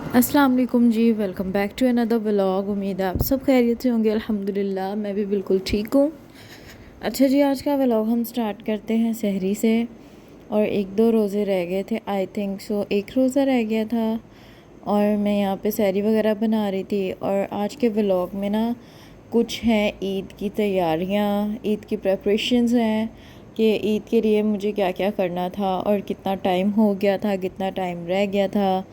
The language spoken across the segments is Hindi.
अस्सलाम वालेकुम जी। Welcome back to another vlog. उम्मीद है आप सब खैरियत से होंगे। अल्हम्दुलिल्लाह मैं भी बिल्कुल ठीक हूँ। अच्छा जी, आज का व्लॉग हम स्टार्ट करते हैं सहरी से। और एक दो रोज़े रह गए थे, आई थिंक सो एक रोज़ा रह गया था और मैं यहाँ पे सहरी वगैरह बना रही थी। और आज के व्लॉग में ना कुछ हैं ईद की तैयारियाँ, ईद की प्रेपरेशंस हैं कि ईद के लिए मुझे क्या क्या करना था और कितना टाइम हो गया था, कितना टाइम रह गया था।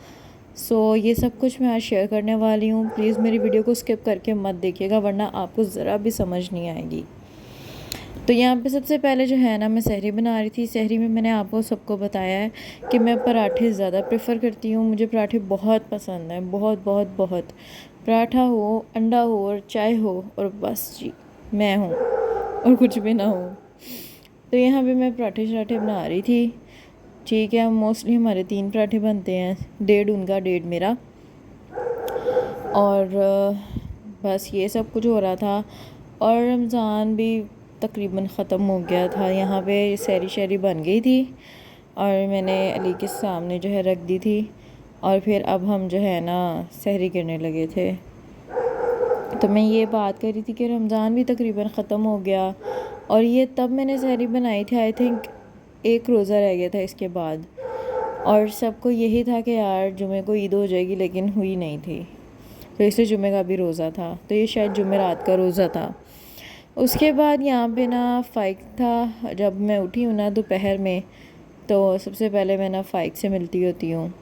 ये सब कुछ मैं आज शेयर करने वाली हूँ। प्लीज़ मेरी वीडियो को स्किप करके मत देखिएगा, वरना आपको ज़रा भी समझ नहीं आएगी। तो यहाँ पे सबसे पहले जो है ना, मैं सहरी बना रही थी। सहरी में मैंने आपको सबको बताया है कि मैं पराठे ज़्यादा प्रेफर करती हूँ। मुझे पराठे बहुत पसंद हैं, बहुत बहुत बहुत। पराठा हो, अंडा हो और चाय हो और बस जी मैं हूँ, और कुछ भी ना हो। तो यहाँ पे मैं पराठे शराठे बना रही थी। ठीक है, मोस्टली हमारे 3 पराठे बनते हैं, डेढ़ उनका डेढ़ मेरा। और बस ये सब कुछ हो रहा था। और रमज़ान भी तकरीबन ख़त्म हो गया था। यहाँ पे सहरी शहरी बन गई थी और मैंने अली के सामने जो है रख दी थी। और फिर अब हम जो है ना सहरी करने लगे थे। तो मैं ये बात कर रही थी कि रमज़ान भी तकरीबन ख़त्म हो गया और ये तब मैंने सहरी बनाई थी। आई थिंक एक रोज़ा रह गया था इसके बाद। और सबको यही था कि यार जुमे को ईद हो जाएगी, लेकिन हुई नहीं थी। तो इसलिए जुमे का भी रोज़ा था। तो ये शायद जुमेरात का रोज़ा था। उसके बाद यहाँ पे ना फ़ाइक था। जब मैं उठी हूँ ना दोपहर में, तो सबसे पहले मैं ना फ़ाइक से मिलती होती हूँ।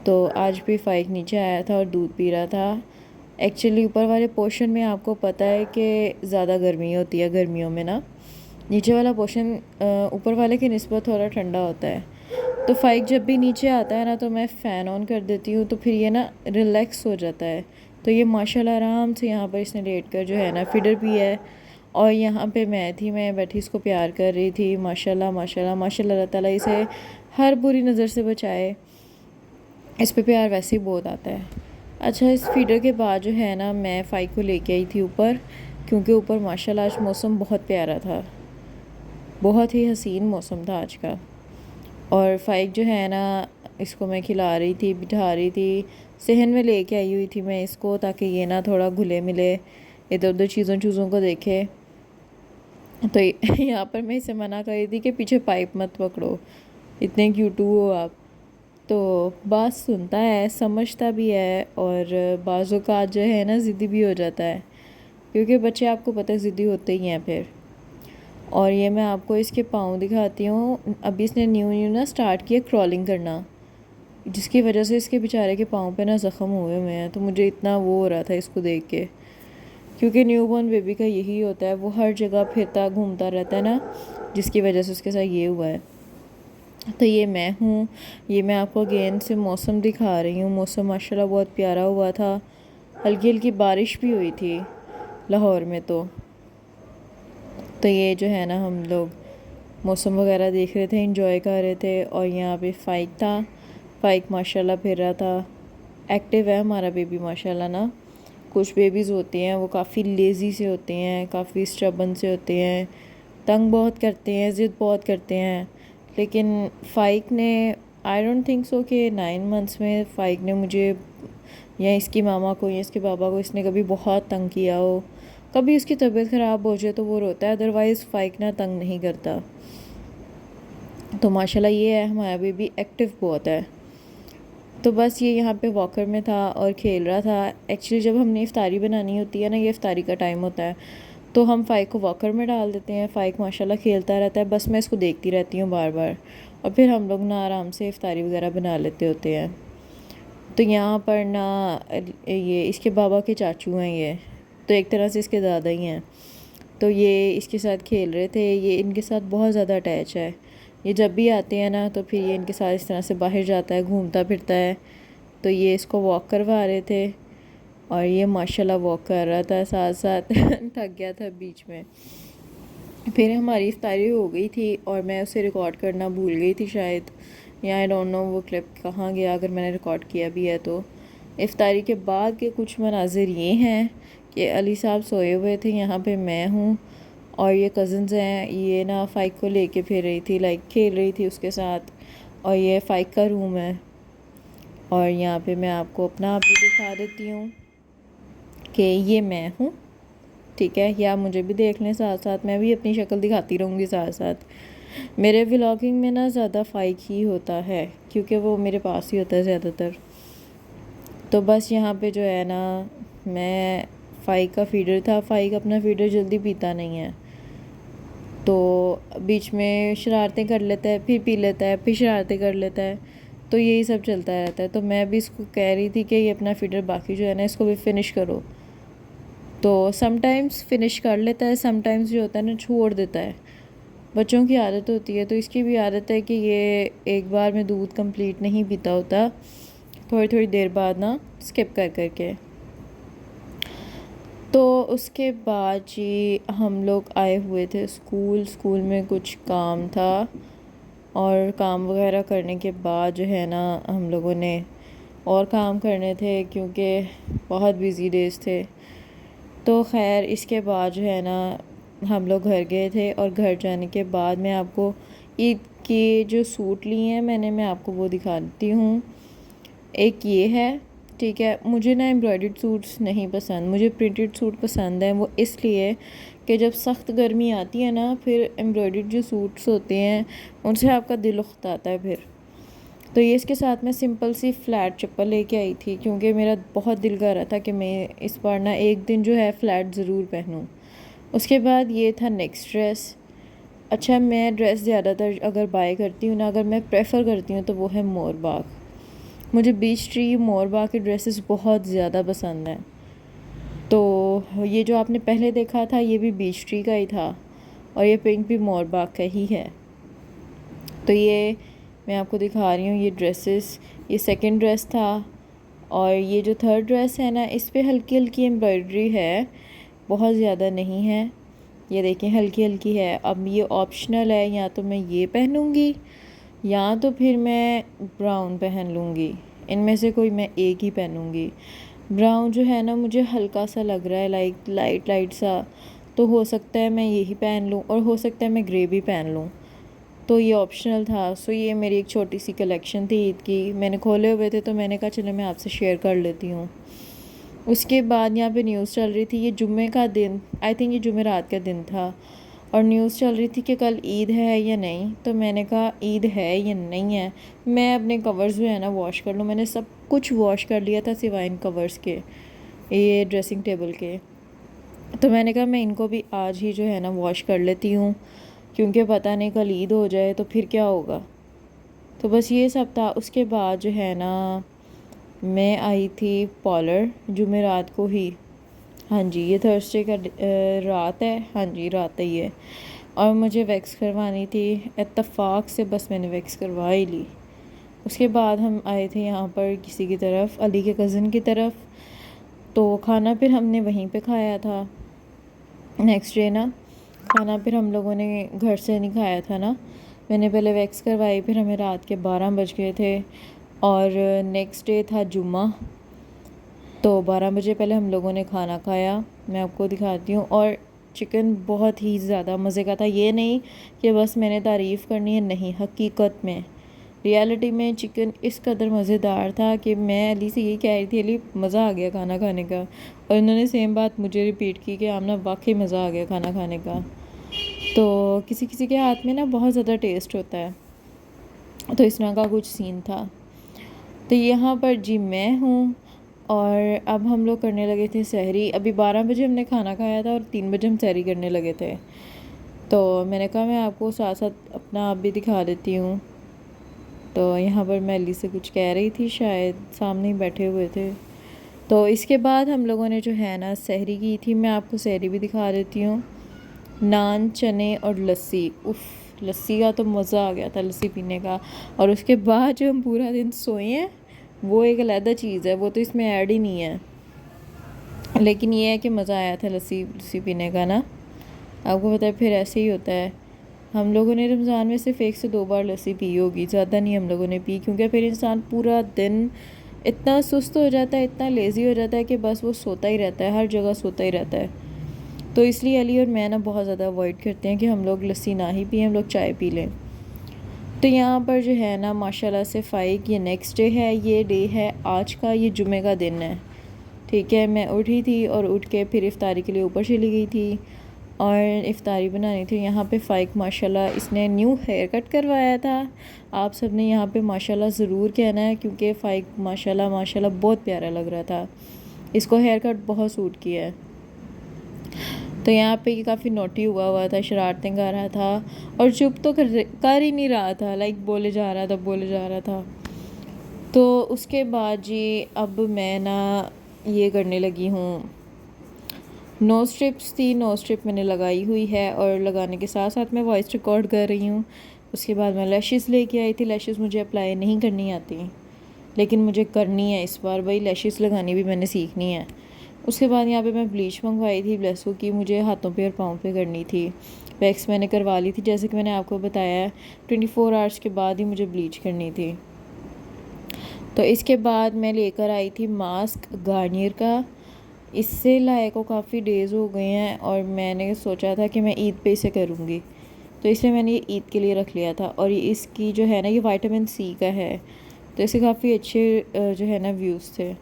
तो आज भी फ़ाइक नीचे आया था और दूध पी रहा था। एक्चुअली ऊपर वाले पोर्शन में आपको पता है कि ज़्यादा गर्मी होती है। गर्मियों में ना नीचे वाला पोर्शन ऊपर वाले की निस्बत थोड़ा ठंडा होता है। तो फ़ाइक जब भी नीचे आता है ना, तो मैं फ़ैन ऑन कर देती हूँ, तो फिर ये ना रिलैक्स हो जाता है। तो ये माशाल्लाह आराम से यहाँ पर इसने लेट कर जो है ना फीडर भी है। और यहाँ पे मैं बैठी इसको प्यार कर रही थी। माशाल्लाह माशाल्लाह माशाल्लाह, अल्लाह ताला इसे हर बुरी नज़र से बचाए। इस पे प्यार वैसे ही बहुत आता है। अच्छा, इस फीडर के बाद जो है ना मैं फ़ाइक को लेके आई थी ऊपर, क्योंकि ऊपर माशाल्लाह आज मौसम बहुत प्यारा था। बहुत ही हसीन मौसम था आज का। और फ़ाइक जो है ना, इसको मैं खिला रही थी, बिठा रही थी। सहन में लेके आई हुई थी मैं इसको, ताकि ये ना थोड़ा घुले मिले, इधर उधर चीज़ों को देखे। तो यहाँ पर मैं इसे मना कर रही थी कि पीछे पाइप मत पकड़ो, इतने क्यूटू हो आप। तो बात सुनता है, समझता भी है, और बाज़ों का जो है ना ज़िद्दी भी हो जाता है, क्योंकि बच्चे आपको पता है ज़िद्दी होते ही हैं फिर। और ये मैं आपको इसके पाँव दिखाती हूँ। अभी इसने न्यू न्यू ना स्टार्ट किया क्रॉलिंग करना, जिसकी वजह से इसके बेचारे के पाँव पे ना ज़ख़म हुए हुए हैं। तो मुझे इतना वो हो रहा था इसको देख के, क्योंकि न्यूबॉर्न बेबी का यही होता है, वो हर जगह फिरता घूमता रहता है ना, जिसकी वजह से उसके साथ ये हुआ है। तो ये मैं हूँ। ये मैं आपको अगेन से मौसम दिखा रही हूँ। मौसम माशाल्लाह बहुत प्यारा हुआ था। हल्की हल्की बारिश भी हुई थी लाहौर में। तो ये जो है ना, हम लोग मौसम वगैरह देख रहे थे, इंजॉय कर रहे थे। और यहाँ पे फ़ाइक था। फ़ाइक माशाल्लाह फिर रहा था। एक्टिव है हमारा बेबी माशाल्लाह ना। कुछ बेबीज़ होते हैं वो काफ़ी लेज़ी से होते हैं, काफ़ी स्टबन से होते हैं, तंग बहुत करते हैं, ज़िद बहुत करते हैं। लेकिन फ़ाइक ने, आई डोंट थिंक सो कि 9 मंथ्स में फ़ाइक ने मुझे या इसकी मामा को या इसके पापा को इसने कभी बहुत तंग किया हो। कभी उसकी तबीयत ख़राब हो जाए तो वो रोता है, अदरवाइज़ फ़ाइक ना तंग नहीं करता। तो माशाल्लाह ये है, हमारा बेबी एक्टिव बहुत है। तो बस ये यहाँ पे वॉकर में था और खेल रहा था। एक्चुअली जब हमने इफ्तारी बनानी होती है ना, ये इफ्तारी का टाइम होता है, तो हम फ़ाइक को वॉकर में डाल देते हैं। फ़ाइक माशाल्लाह खेलता रहता है, बस मैं इसको देखती रहती हूँ बार बार। और फिर हम लोग ना आराम से इफ्तारी वगैरह बना लेते होते हैं। तो यहाँ पर ना ये इसके बाबा के चाचू हैं ये, तो एक तरह से इसके दादा ही हैं। तो ये इसके साथ खेल रहे थे। ये इनके साथ बहुत ज़्यादा अटैच है। ये जब भी आते हैं ना, तो फिर ये इनके साथ इस तरह से बाहर जाता है, घूमता फिरता है। तो ये इसको वॉक करवा रहे थे और ये माशाल्लाह वॉक कर रहा था साथ साथ। थक गया था बीच में। फिर हमारी इफ्तारी हो गई थी और मैं उसे रिकॉर्ड करना भूल गई थी शायद, या आई डोंट नो वो क्लिप कहाँ गया, अगर मैंने रिकॉर्ड किया भी है तो। इफ्तारी के बाद के कुछ मनाजिर ये हैं कि अली साहब सोए हुए थे, यहाँ पे मैं हूँ और ये कज़न्स हैं। ये ना फ़ाइक को लेके फिर रही थी, लाइक खेल रही थी उसके साथ। और ये फ़ाइक का रूम है। और यहाँ पे मैं आपको अपना आप भी दिखा देती हूँ कि ये मैं हूँ, ठीक है। या मुझे भी देख लें साथ साथ, मैं भी अपनी शक्ल दिखाती रहूँगी साथ साथ। मेरे व्लॉगिंग में ना ज़्यादा फ़ाइक ही होता है क्योंकि वो मेरे पास ही होता है ज़्यादातर। तो बस यहाँ पे जो है ना, मैं फ़ाइक का फीडर था। फ़ाइक अपना फीडर जल्दी पीता नहीं है, तो बीच में शरारतें कर लेता है, फिर पी लेता है, फिर शरारतें कर लेता है, तो यही सब चलता रहता है। तो मैं भी इसको कह रही थी कि ये अपना फीडर बाकी जो है ना, इसको भी फ़िनिश करो। तो समटाइम्स फ़िनिश कर लेता है, समटाइम्स जो होता है ना छोड़ देता है। बच्चों की आदत होती है, तो इसकी भी आदत है कि ये एक बार में दूध कंप्लीट नहीं पीता होता, थोड़ी थोड़ी देर बाद ना स्किप कर कर के। तो उसके बाद जी हम लोग आए हुए थे स्कूल में कुछ काम था, और काम वगैरह करने के बाद जो है ना हम लोगों ने और काम करने थे क्योंकि बहुत बिज़ी डेज़ थे। तो खैर इसके बाद जो है ना हम लोग घर गए थे, और घर जाने के बाद मैं आपको ईद के जो सूट लिए हैं मैंने, मैं आपको वो दिखा देती हूँ। एक ये है, ठीक है। मुझे ना एम्ब्रॉयडर्ड सूट्स नहीं पसंद, मुझे प्रिंटेड सूट पसंद है। वो इसलिए कि जब सख्त गर्मी आती है ना, फिर एम्ब्रॉयडर्ड जो सूट्स होते हैं उनसे आपका दिल उखताता है फिर। तो ये इसके साथ मैं सिंपल सी फ़्लैट चप्पल लेके आई थी क्योंकि मेरा बहुत दिल कर रहा था कि मैं इस बार ना एक दिन जो है फ़्लैट ज़रूर पहनूं। उसके बाद ये था नेक्स्ट ड्रेस। अच्छा, मैं ड्रेस ज़्यादातर अगर बाय करती हूँ ना, अगर मैं प्रेफर करती हूँ तो वो है मोरबाग। मुझे बीच ट्री मोरबाग के ड्रेसेस बहुत ज़्यादा पसंद हैं। तो ये जो आपने पहले देखा था ये भी बीच ट्री का ही था, और ये पिंक भी मोरबाग का ही है। तो ये मैं आपको दिखा रही हूँ ये ड्रेसेस। ये सेकंड ड्रेस था, और ये जो थर्ड ड्रेस है ना, इस पे हल्की हल्की एम्ब्रॉयडरी है, बहुत ज़्यादा नहीं है। ये देखें हल्की हल्की है। अब ये ऑप्शनल है, या तो मैं ये पहनूँगी या तो फिर मैं ब्राउन पहन लूँगी। इनमें से कोई मैं एक ही पहनूँगी। ब्राउन जो है ना मुझे हल्का सा लग रहा है, लाइक लाइट लाइट सा, तो हो सकता है मैं यही पहन लूँ, और हो सकता है मैं ग्रे भी पहन लूँ। तो ये ऑप्शनल था। सो ये मेरी एक छोटी सी कलेक्शन थी ईद की, मैंने खोले हुए थे तो मैंने कहा चलो मैं आपसे शेयर कर लेती हूँ। उसके बाद यहाँ पे न्यूज़ चल रही थी, ये जुम्मे का दिन, आई थिंक ये जुमेरात का दिन था, और न्यूज़ चल रही थी कि कल ईद है या नहीं। तो मैंने कहा ईद है या नहीं है, मैं अपने कवर्स जो है ना वॉश कर लूँ। मैंने सब कुछ वॉश कर लिया था सिवाय इन कवर्स के, ये ड्रेसिंग टेबल के। तो मैंने कहा मैं इनको भी आज ही जो है ना वॉश कर लेती हूँ, क्योंकि पता नहीं कल ईद हो जाए तो फिर क्या होगा। तो बस ये सब था। उसके बाद जो है ना मैं आई थी पॉलर जुमेरात को ही। हाँ जी, ये थर्सडे का रात है, हाँ जी रात है ये। और मुझे वैक्स करवानी थी, इत्तेफाक से बस मैंने वैक्स करवा ही ली। उसके बाद हम आए थे यहाँ पर किसी की तरफ, अली के कज़न की तरफ। तो खाना फिर हमने वहीं पे खाया था नेक्स्ट डे ना। खाना फिर हम लोगों ने घर से नहीं खाया था ना, मैंने पहले वैक्स करवाई, फिर हमें रात के 12 बज गए थे, और नेक्स्ट डे था जुम्मा। तो 12 बजे पहले हम लोगों ने खाना खाया, मैं आपको दिखाती हूँ। और चिकन बहुत ही ज़्यादा मज़े का था। ये नहीं कि बस मैंने तारीफ़ करनी है, नहीं, हकीकत में रियलिटी में चिकन इस कदर मज़ेदार था कि मैं अली से यही कह रही थी, अली मज़ा आ गया खाना खाने का, और इन्होंने सेम बात मुझे रिपीट की कि आमना वाकई मज़ा आ गया खाना खाने का। तो किसी किसी के हाथ में ना बहुत ज़्यादा टेस्ट होता है, तो इस तरह का कुछ सीन था। तो यहाँ पर जी मैं हूँ, और अब हम लोग करने लगे थे सहरी। अभी 12 बजे हमने खाना खाया था और 3 बजे हम सहरी करने लगे थे। तो मैंने कहा मैं आपको साथ साथ अपना आप भी दिखा देती हूँ। तो यहाँ पर मैं अली से कुछ कह रही थी, शायद सामने ही बैठे हुए थे। तो इसके बाद हम लोगों ने जो है ना सहरी की थी, मैं आपको सहरी भी दिखा देती हूँ। नान, चने और लस्सी, उफ़ लस्सी का तो मज़ा आ गया था, लस्सी पीने का। और उसके बाद जो हम पूरा दिन सोए हैं वो एक अलग चीज़ है, वो तो इसमें ऐड ही नहीं है। लेकिन ये है कि मज़ा आया था लस्सी लस्सी पीने का ना। आपको पता है फिर ऐसे ही होता है। हम लोगों ने रमज़ान में सिर्फ 1 से 2 बार लस्सी पी होगी, ज़्यादा नहीं हम लोगों ने पी, क्योंकि फिर इंसान पूरा दिन इतना सुस्त हो जाता है, इतना लेज़ी हो जाता है कि बस वो सोता ही रहता है, हर जगह सोता ही रहता है। तो इसलिए अली और मैं ना बहुत ज़्यादा अवॉइड करते हैं कि हम लोग लस्सी ना ही पिए, हम लोग चाय पी लें। तो यहाँ पर जो है ना माशाल्लाह से फ़ाइक ये नेक्स्ट डे है, ये डे है आज का, ये जुमे का दिन है। ठीक है, मैं उठी थी और उठ के फिर इफ़्तारी के लिए ऊपर चली गई थी और इफ़्तारी बनानी थी। यहाँ पे फ़ाइक माशाल्लाह इसने न्यू हेयर कट करवाया था। आप सब ने यहाँ पे माशाल्लाह ज़रूर कहना है, क्योंकि फ़ाइक माशाल्लाह माशाल्लाह बहुत प्यारा लग रहा था। इसको हेयर कट बहुत सूट किया है। तो यहाँ पे ये काफ़ी नोटी हुआ था, शरारतें कर रहा था और चुप तो कर ही नहीं रहा था, लाइक बोले जा रहा था। तो उसके बाद जी अब मैं ना ये करने लगी हूँ, नोज़ स्ट्रिप्स थी, नोज़ स्ट्रिप मैंने लगाई हुई है और लगाने के साथ साथ मैं वॉइस रिकॉर्ड कर रही हूँ। उसके बाद मैं लैशेस लेके आई थी। लैशेस मुझे अप्लाई नहीं करनी आती, लेकिन मुझे करनी है इस बार, भाई लैशेस लगानी भी मैंने सीखनी है। उसके बाद यहाँ पे मैं ब्लीच मंगवाई थी ब्लेसो की, मुझे हाथों पे और पाँव पे करनी थी। वैक्स मैंने करवा ली थी, जैसे कि मैंने आपको बताया है 24 आवर्स के बाद ही मुझे ब्लीच करनी थी। तो इसके बाद मैं लेकर आई थी मास्क गार्नियर का। इससे लाए को काफ़ी डेज़ हो गए हैं और मैंने सोचा था कि मैं ईद पे इसे करूँगी, तो इसलिए मैंने ये ईद के लिए रख लिया था। और ये इसकी जो है ना ये विटामिन सी का है, तो इसे काफ़ी अच्छे जो है ना व्यूज़ थे।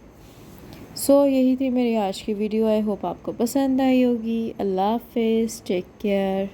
सो यही थी मेरी आज की वीडियो। आई होप आपको पसंद आई होगी। अल्लाह हाफ़िज़, टेक केयर।